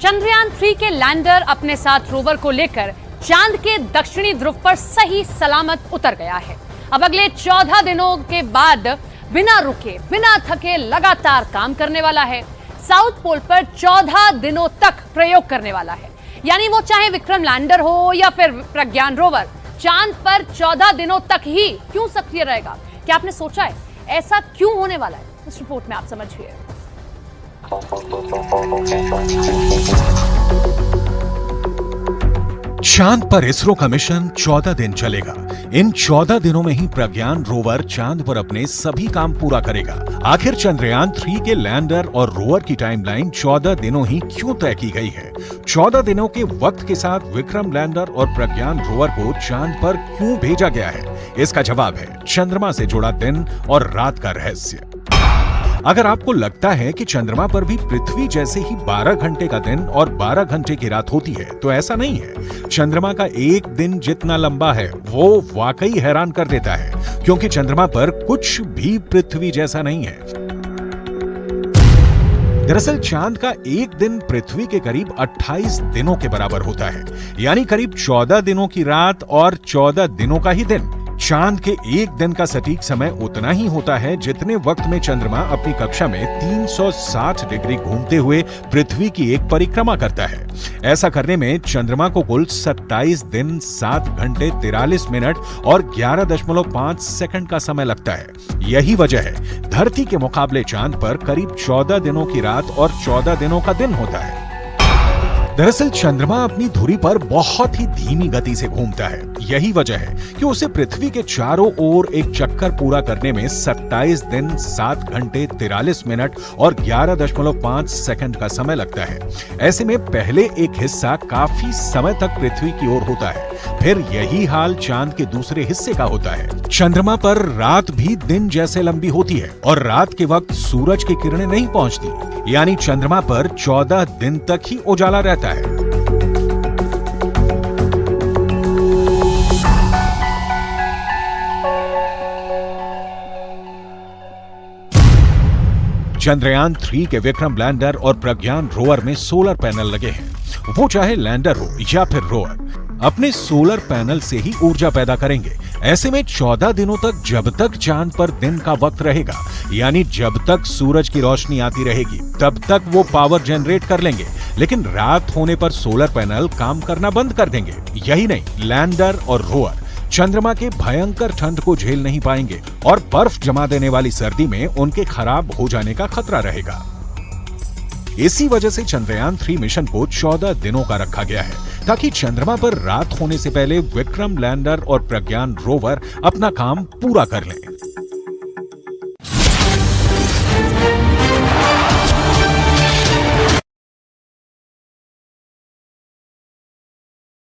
चंद्रयान 3 के लैंडर अपने साथ रोवर को लेकर चांद के दक्षिणी ध्रुव पर सही सलामत उतर गया है। अब अगले 14 दिनों के बाद बिना रुके बिना थके लगातार काम करने वाला है। साउथ पोल पर 14 दिनों तक प्रयोग करने वाला है। यानी वो चाहे विक्रम लैंडर हो या फिर प्रज्ञान रोवर, चांद पर 14 दिनों तक ही क्यों सक्रिय रहेगा? क्या आपने सोचा है ऐसा क्यों होने वाला है? इस रिपोर्ट में आप समझिए। चांद पर इसरो का मिशन 14 दिन चलेगा। इन 14 दिनों में ही प्रज्ञान रोवर चांद पर अपने सभी काम पूरा करेगा। आखिर चंद्रयान 3 के लैंडर और रोवर की टाइमलाइन 14 दिनों ही क्यों तय की गई है? 14 दिनों के वक्त के साथ विक्रम लैंडर और प्रज्ञान रोवर को चांद पर क्यों भेजा गया है? इसका जवाब है चंद्रमा से जुड़ा दिन और रात का रहस्य। अगर आपको लगता है कि चंद्रमा पर भी पृथ्वी जैसे ही 12 घंटे का दिन और 12 घंटे की रात होती है, तो ऐसा नहीं है। चंद्रमा का एक दिन जितना लंबा है वो वाकई हैरान कर देता है, क्योंकि चंद्रमा पर कुछ भी पृथ्वी जैसा नहीं है। दरअसल चांद का एक दिन पृथ्वी के करीब 28 दिनों के बराबर होता है, यानी करीब 14 दिनों की रात और 14 दिनों का ही दिन। चांद के एक दिन का सटीक समय उतना ही होता है जितने वक्त में चंद्रमा अपनी कक्षा में 360 डिग्री घूमते हुए पृथ्वी की एक परिक्रमा करता है। ऐसा करने में चंद्रमा को कुल 27 दिन 7 घंटे 43 मिनट और 11.5 सेकंड का समय लगता है। यही वजह है धरती के मुकाबले चांद पर करीब 14 दिनों की रात और 14 दिनों का दिन होता है। दरअसल चंद्रमा अपनी धुरी पर बहुत ही धीमी गति से घूमता है। यही वजह है कि उसे पृथ्वी के चारों ओर एक चक्कर पूरा करने में 27 दिन 7 घंटे 43 मिनट और 11.5 सेकंड का समय लगता है। ऐसे में पहले एक हिस्सा काफी समय तक पृथ्वी की ओर होता है, फिर यही हाल चांद के दूसरे हिस्से का होता है। चंद्रमा पर रात भी दिन जैसे लंबी होती है और रात के वक्त सूरज की किरणें नहीं पहुंचती, यानी चंद्रमा पर 14 दिन तक ही उजाला रहता है। चंद्रयान 3 के विक्रम लैंडर और प्रज्ञान रोवर में सोलर पैनल लगे हैं। वो चाहे लैंडर हो या फिर रोवर, अपने सोलर पैनल से ही ऊर्जा पैदा करेंगे। ऐसे में 14 दिनों तक जब तक चांद पर दिन का वक्त रहेगा, यानी जब तक सूरज की रोशनी आती रहेगी, तब तक वो पावर जनरेट कर लेंगे। लेकिन रात होने पर सोलर पैनल काम करना बंद कर देंगे। यही नहीं, लैंडर और रोवर चंद्रमा के भयंकर ठंड को झेल नहीं पाएंगे और बर्फ जमा देने वाली सर्दी में उनके खराब हो जाने का खतरा रहेगा। इसी वजह से चंद्रयान 3 मिशन को 14 दिनों का रखा गया है, ताकि चंद्रमा पर रात होने से पहले विक्रम लैंडर और प्रज्ञान रोवर अपना काम पूरा कर लें।